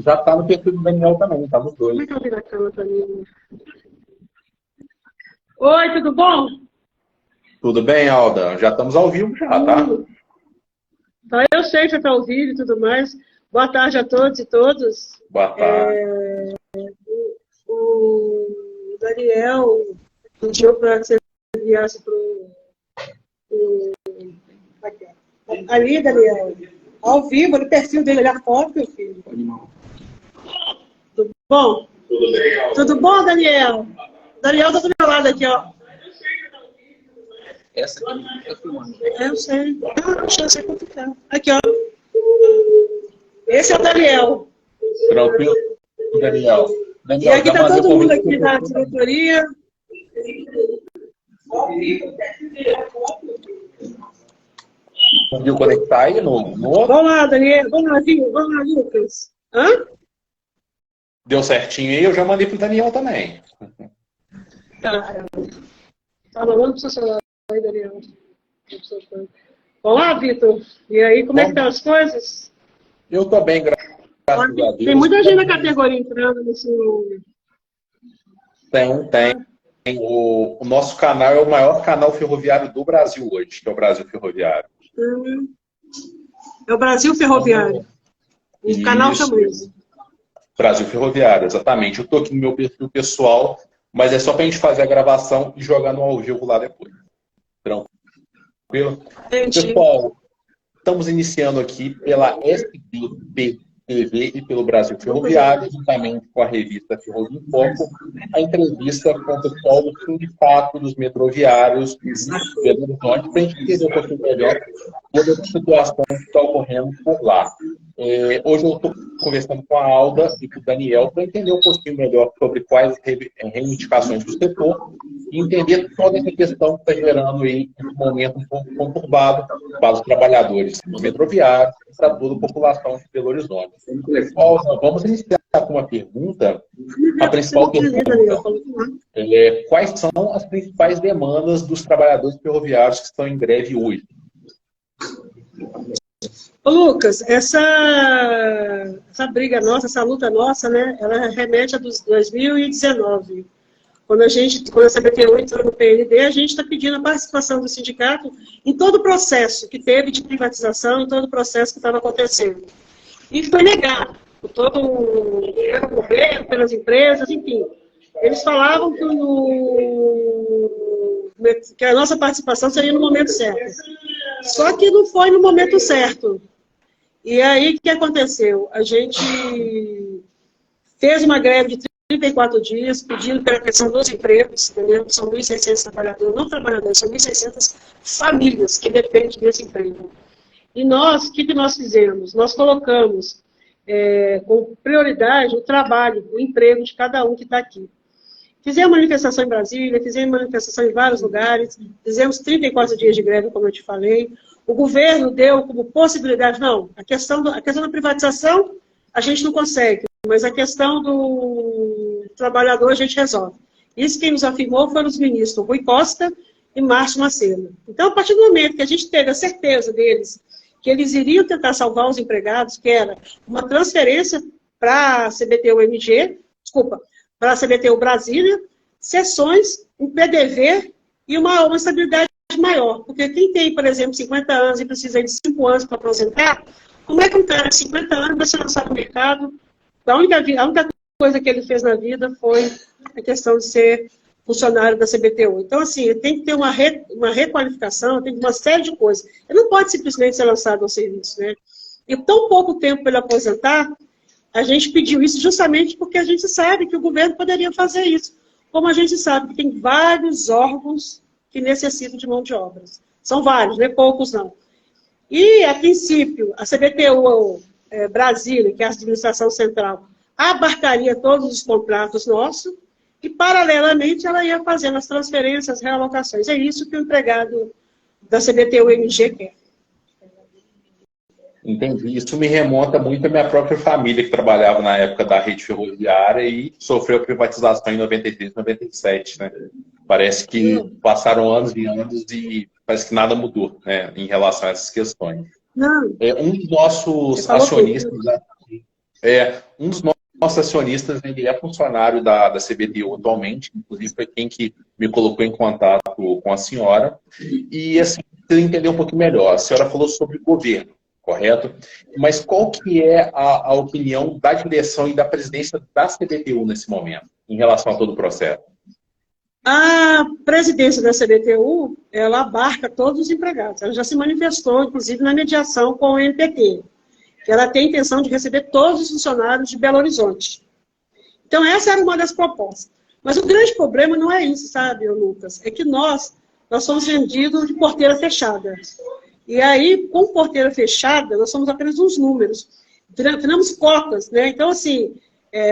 Já está no perfil do Daniel também, tá nos dois. Como é que eu viro a câmera pra mim? Oi, tudo bom? Tudo bem, Alda? Já estamos ao vivo já, tá? Tá, eu sei que você está ao vivo e tudo mais. Boa tarde a todos e todas. Boa tarde. O Daniel pediu para que você enviasse para o... Ali, Daniel. Ao vivo, no perfil dele, olha a foto, meu filho. Tudo bom? Tudo bem, Alda? Tudo bom, Daniel? Daniel tá do meu lado aqui, ó. Essa aqui é filmando. Eu sei. Eu sei complicar. Aqui, ó. Esse é o Daniel. Tranquilo, Daniel. E aqui tá todo mundo aqui da diretoria. Conseguiu conectar aí no outro? Vamos lá, Daniel. Vamos lá, Vinho. Vamos lá, Lucas. Hã? Deu certinho aí, eu já mandei pro Daniel também. Tá falando pro seu celular aí, Daniel. Vamos lá, Vitor. E aí, como é que estão as coisas? Eu tô bem, graças a Deus. Tem muita gente na categoria entrando nesse... Tem. O nosso canal é o maior canal ferroviário do Brasil hoje, que é o Brasil Ferroviário. É o Brasil Ferroviário. O canal chama isso. Brasil Ferroviário, exatamente. Eu tô aqui no meu perfil pessoal, mas é só pra gente fazer a gravação e jogar no ao vivo lá depois. Tranquilo? Pessoal, estamos iniciando aqui pela SBT TV e pelo Brasil Ferroviário, juntamente com a revista Ferrovia em Foco, a entrevista com o pessoal do Sindicato dos Metroviários de Belo Horizonte, para a gente entender um pouquinho melhor toda a situação que está ocorrendo por lá. Hoje eu estou conversando com a Alda e com o Daniel para entender um pouquinho melhor sobre quais reivindicações do setor e entender toda essa questão que está gerando aí um momento um pouco conturbado para os trabalhadores metroviários e para toda a população de Belo Horizonte. Vamos iniciar com uma pergunta. A principal pergunta é: quais são as principais demandas dos trabalhadores ferroviários que estão em greve hoje? Ô, Lucas, essa briga nossa, essa luta nossa, né, ela remete a 2019. Quando a CBTU entrou no PND, a gente está pedindo a participação do sindicato em todo o processo que teve de privatização, em todo o processo que estava acontecendo. E foi negado por todo o governo, pelas empresas, enfim. Eles falavam que a nossa participação seria no momento certo. Só que não foi no momento certo. E aí, o que aconteceu? A gente fez uma greve de 34 dias, pedindo pela questão dos empregos, entendeu? São 1.600 trabalhadores, não trabalhadores, são 1.600 famílias que dependem desse emprego. E nós, o que nós fizemos? Nós colocamos com prioridade o trabalho, o emprego de cada um que está aqui. Fizemos manifestação em Brasília, fizemos manifestação em vários lugares, fizemos 34 dias de greve, como eu te falei. O governo deu como possibilidade, não, a questão da privatização a gente não consegue, mas a questão do trabalhador a gente resolve. Isso quem nos afirmou foram os ministros Rui Costa e Márcio Macedo. Então, a partir do momento que a gente teve a certeza deles, que eles iriam tentar salvar os empregados, que era uma transferência para a CBTU-MG, para a CBTU Brasília, sessões, um PDV e uma estabilidade maior. Porque quem tem, por exemplo, 50 anos e precisa de 5 anos para aposentar, como é que um cara de 50 anos vai se lançar no mercado? A única coisa que ele fez na vida foi a questão de ser funcionário da CBTU. Então, assim, tem que ter uma requalificação, tem uma série de coisas. Ele não pode simplesmente ser lançado ao serviço, né? E tão pouco tempo para ele aposentar, a gente pediu isso justamente porque a gente sabe que o governo poderia fazer isso. Como a gente sabe que tem vários órgãos que necessitam de mão de obra. São vários, não é poucos não. E, a princípio, a CBTU Brasília, que é a administração central, abarcaria todos os contratos nossos e, paralelamente, ela ia fazendo as transferências, as realocações. É isso que o empregado da CBTU-MG quer. Entendi. Isso me remonta muito à minha própria família, que trabalhava na época da rede ferroviária e sofreu privatização em 93, 97, né? Parece que passaram anos e anos e parece que nada mudou, né, em relação a essas questões. Não. Um dos nossos acionistas aqui, Um dos nossos acionistas, ele é funcionário da CBTU atualmente, inclusive foi quem que me colocou em contato com a senhora. E, assim, para entender um pouquinho melhor, a senhora falou sobre governo, correto? Mas qual que é a opinião da direção e da presidência da CBTU nesse momento, em relação a todo o processo? A presidência da CBTU, ela abarca todos os empregados. Ela já se manifestou, inclusive, na mediação com o NPT, que ela tem a intenção de receber todos os funcionários de Belo Horizonte. Então, essa era uma das propostas. Mas o grande problema não é isso, sabe, Lucas? É que nós somos vendidos de porteira fechada. E aí, com porteira fechada, nós somos apenas uns números. Temos cotas, né? Então, assim,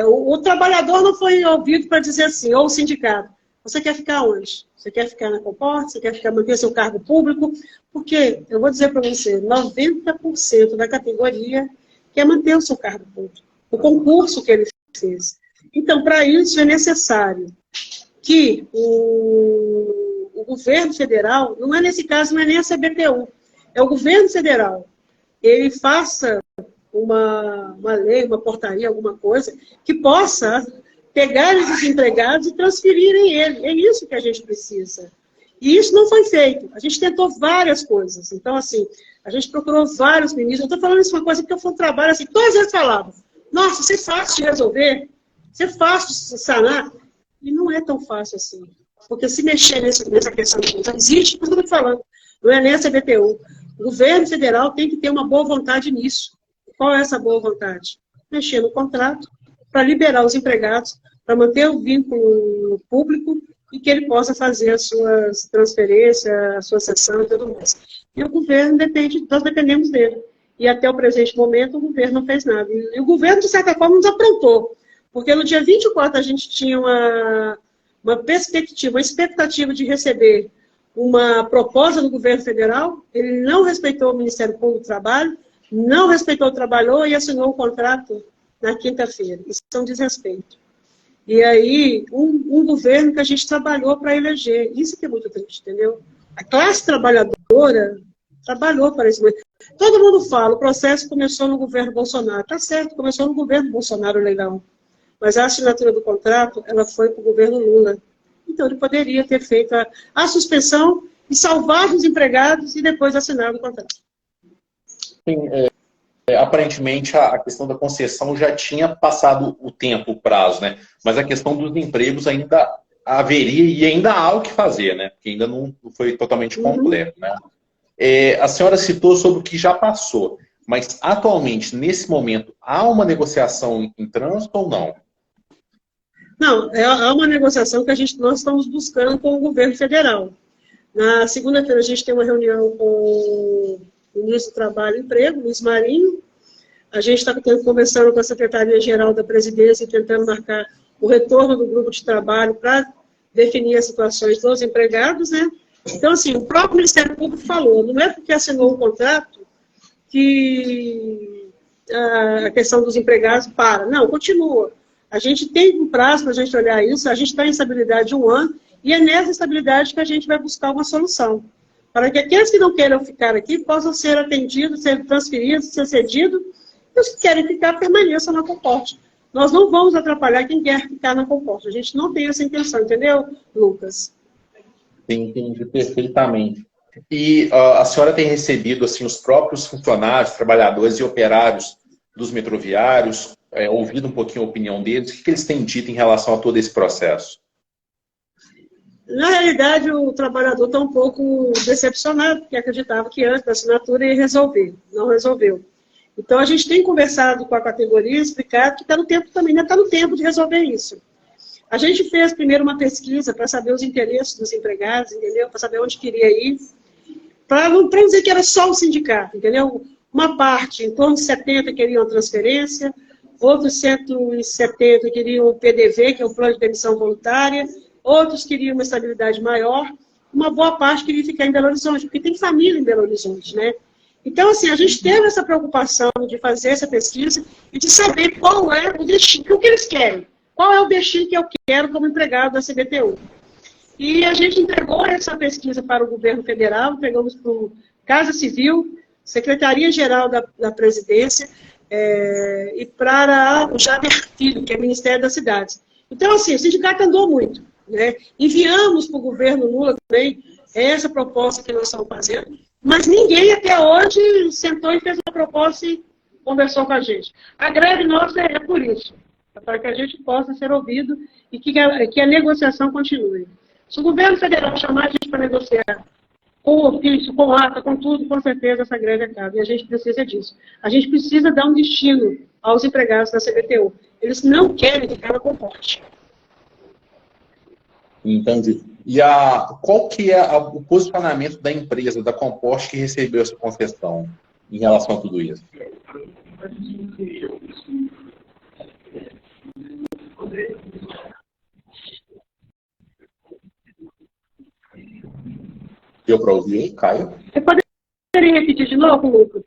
o trabalhador não foi ouvido para dizer assim, ou o sindicato, você quer ficar onde? Você quer ficar na Comporta? Você quer manter seu cargo público? Porque, eu vou dizer para você, 90% da categoria quer manter o seu cargo público. O concurso que ele fez. Então, para isso é necessário que o governo federal, não é nesse caso, não é nem a CBTU, é o governo federal, ele faça uma lei, uma portaria, alguma coisa, que possa pegar esses empregados e transferirem ele. É isso que a gente precisa. E isso não foi feito. A gente tentou várias coisas. Então, assim, a gente procurou vários ministros. Eu estou falando isso uma coisa porque foi um trabalho assim, todas eles falavam, nossa, isso é fácil de resolver, isso é fácil de sanar. E não é tão fácil assim. Porque se mexer nessa questão, não existe, mas eu estou falando, não é nem a CBTU. O governo federal tem que ter uma boa vontade nisso. Qual é essa boa vontade? Mexer no contrato para liberar os empregados, para manter o vínculo público e que ele possa fazer as suas transferências, a sua cessão e tudo mais. E o governo nós dependemos dele. E até o presente momento o governo não fez nada. E o governo, de certa forma, nos aprontou. Porque no dia 24 a gente tinha uma perspectiva, uma expectativa de receber uma proposta do governo federal, ele não respeitou o Ministério Público do Trabalho, não respeitou o trabalhador e assinou o contrato na quinta-feira. Isso é um desrespeito. E aí, um governo que a gente trabalhou para eleger. Isso que é muito triste, entendeu? A classe trabalhadora trabalhou para isso. Todo mundo fala, o processo começou no governo Bolsonaro. Tá certo, começou no governo Bolsonaro, legal. Mas a assinatura do contrato, ela foi para o governo Lula. Então, ele poderia ter feito a suspensão e salvar os empregados e depois assinar o contrato. Sim, aparentemente a questão da concessão já tinha passado o tempo, o prazo, né? Mas a questão dos empregos ainda haveria e ainda há o que fazer, né? Porque ainda não foi totalmente completo, né? A senhora citou sobre o que já passou, mas atualmente, nesse momento, há uma negociação em trânsito ou não? Não, há uma negociação que nós estamos buscando com o governo federal. Na segunda-feira a gente tem uma reunião com o ministro do Trabalho e Emprego, Luiz Marinho. A gente está conversando com a Secretaria-Geral da Presidência e tentando marcar o retorno do grupo de trabalho para definir as situações dos empregados, né? Então, assim, o próprio Ministério Público falou, não é porque assinou o contrato que a questão dos empregados para. Não, continua. A gente tem um prazo para a gente olhar isso, a gente está em estabilidade de 1 ano, e é nessa estabilidade que a gente vai buscar uma solução. Para que aqueles que não queiram ficar aqui possam ser atendidos, ser transferidos, ser cedidos, e os que querem ficar permaneçam na Comporta. Nós não vamos atrapalhar quem quer ficar na Comporta. A gente não tem essa intenção, entendeu, Lucas? Entendi perfeitamente. E a senhora tem recebido assim, os próprios funcionários, trabalhadores e operários dos metroviários, ouvido um pouquinho a opinião deles, o que eles têm dito em relação a todo esse processo? Na realidade, o trabalhador está um pouco decepcionado, porque acreditava que antes da assinatura ia resolver. Não resolveu. Então, a gente tem conversado com a categoria, explicado que está no tempo também, ainda está no tempo de resolver isso. A gente fez primeiro uma pesquisa para saber os interesses dos empregados, entendeu? Para saber onde queria ir. Para não dizer que era só o sindicato, entendeu? Uma parte, em torno de 70, queriam transferência, outros 170 queriam o PDV, que é o Plano de Demissão Voluntária, outros queriam uma estabilidade maior, uma boa parte queria ficar em Belo Horizonte, porque tem família em Belo Horizonte, né? Então, assim, a gente teve essa preocupação de fazer essa pesquisa e de saber qual é o destino, o que eles querem. Qual é o destino que eu quero como empregado da CBTU? E a gente entregou essa pesquisa para o governo federal, entregamos para o Casa Civil, Secretaria-Geral da Presidência, e para o Jader Filho, que é Ministério das Cidades. Então, assim, o sindicato andou muito, né? Enviamos para o governo Lula também essa proposta que nós estamos fazendo, mas ninguém até hoje sentou e fez uma proposta e conversou com a gente. A greve nossa é por isso, para que a gente possa ser ouvido e que a negociação continue. Se o governo federal chamar a gente para negociar com ofício, com ata, com tudo, com certeza essa greve acaba. E a gente precisa disso. A gente precisa dar um destino aos empregados da CBTU. Eles não querem ficar na comporte. Entendi. E qual que é o posicionamento da empresa, da Compost, que recebeu essa concessão em relação a tudo isso? Deu para ouvir aí, Caio? Você poderia repetir de novo, Lucas?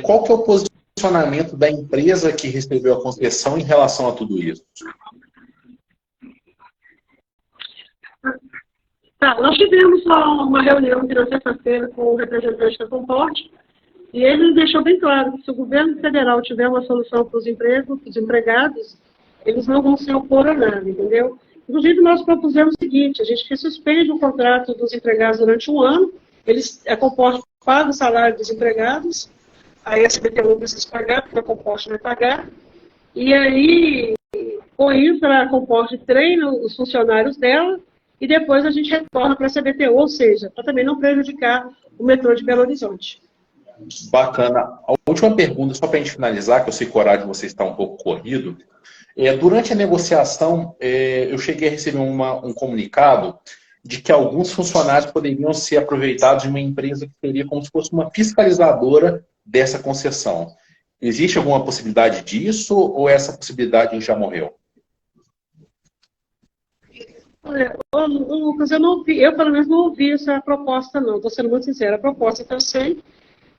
Qual que é o posicionamento da empresa que recebeu a concessão em relação a tudo isso? Tá, nós tivemos uma reunião na sexta-feira com o representante da Comporte e ele deixou bem claro que se o governo federal tiver uma solução para os empregados, eles não vão se opor a nada, entendeu? Inclusive, nós propusemos o seguinte, a gente suspende o contrato dos empregados durante um ano, a Comporte paga o salário dos empregados, aí a CBTU precisa pagar, porque a Comporte vai pagar, e aí, com isso, a Comporte treina os funcionários dela, e depois a gente retorna para a CBTU, ou seja, para também não prejudicar o metrô de Belo Horizonte. Bacana. A última pergunta, só para a gente finalizar, que eu sei que o horário de vocês está um pouco corrido. Durante a negociação, eu cheguei a receber um comunicado de que alguns funcionários poderiam ser aproveitados de uma empresa que seria como se fosse uma fiscalizadora dessa concessão. Existe alguma possibilidade disso ou essa possibilidade já morreu? Lucas, eu pelo menos não ouvi essa proposta, não. Estou sendo muito sincera. A proposta que eu sei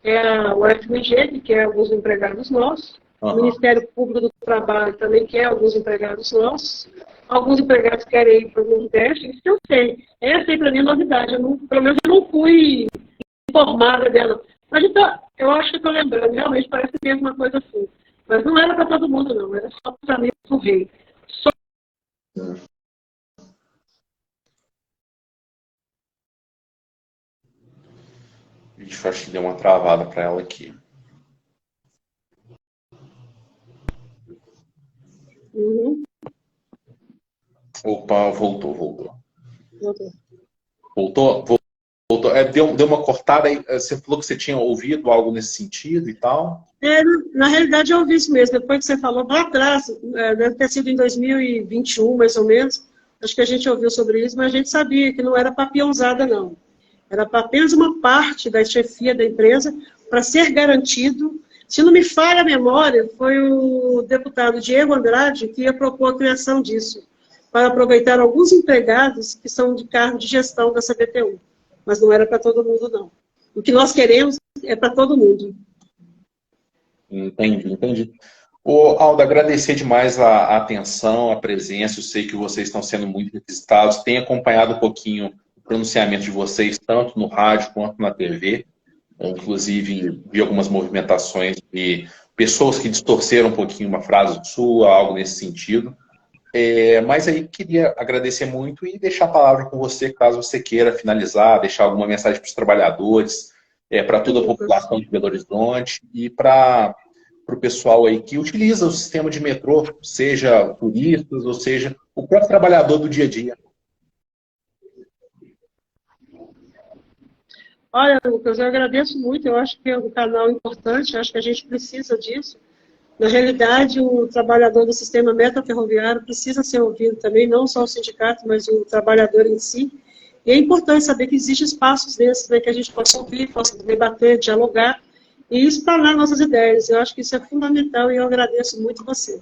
é o FMG, que é alguns empregados nossos, o Ministério Público do Trabalho também quer alguns empregados nossos, alguns empregados querem ir para o Nordeste, isso que eu sei. Essa aí para mim é novidade, pelo menos eu não fui informada dela. Mas então, eu acho que estou lembrando, realmente parece mesmo uma coisa assim. Mas não era para todo mundo, não, era só para os amigos do rei. Acho que deu uma travada para ela aqui. Opa, voltou. Voltou? Deu uma cortada aí. Você falou que você tinha ouvido algo nesse sentido e tal? Na realidade, eu ouvi isso mesmo. Depois que você falou lá atrás, deve ter sido em 2021, mais ou menos. Acho que a gente ouviu sobre isso, mas a gente sabia que não era para peãozada, não. Era para apenas uma parte da chefia da empresa para ser garantido. Se não me falha a memória, foi o deputado Diego Andrade que ia propor a criação disso, para aproveitar alguns empregados que são de cargo de gestão da CBTU. Mas não era para todo mundo, não. O que nós queremos é para todo mundo. Entendi. Alda, agradecer demais a atenção, a presença. Eu sei que vocês estão sendo muito requisitados. Tenho acompanhado um pouquinho o pronunciamento de vocês, tanto no rádio quanto na TV. Inclusive, vi algumas movimentações de pessoas que distorceram um pouquinho uma frase sua, algo nesse sentido. Mas aí queria agradecer muito e deixar a palavra com você, caso você queira finalizar, deixar alguma mensagem para os trabalhadores, para toda a população de Belo Horizonte e para o pessoal aí que utiliza o sistema de metrô, seja turistas, ou seja, o próprio trabalhador do dia a dia. Olha, Lucas, eu agradeço muito, eu acho que é um canal importante, eu acho que a gente precisa disso. Na realidade, o trabalhador do sistema metroferroviário precisa ser ouvido também, não só o sindicato, mas o trabalhador em si. E é importante saber que existem espaços desses, né, que a gente possa ouvir, possa debater, dialogar e explanar nossas ideias. Eu acho que isso é fundamental e eu agradeço muito você.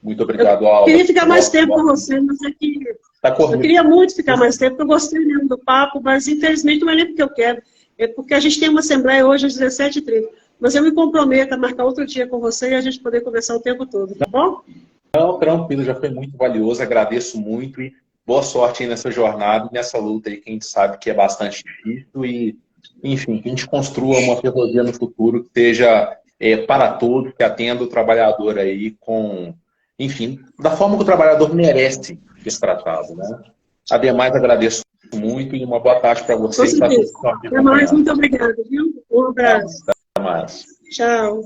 Muito obrigado, Alda. Eu queria ficar mais tempo com você, mas é que eu queria muito ficar mais tempo, porque eu gostei mesmo do papo, mas infelizmente não é nem porque eu quero, é porque a gente tem uma assembleia hoje às 17h30. Mas eu me comprometo a marcar outro dia com você e a gente poder conversar o tempo todo, tá bom? Não, tranquilo, já foi muito valioso, agradeço muito e boa sorte aí nessa jornada e nessa luta aí que a gente sabe que é bastante difícil e, enfim, que a gente construa uma ferrovia no futuro que seja para todos, que atenda o trabalhador aí com, enfim, da forma que o trabalhador merece ser tratado, né? Ademais, agradeço muito e uma boa tarde para você. Com certeza. Até mais, muito obrigada, viu? Um abraço. Até mais. Tchau.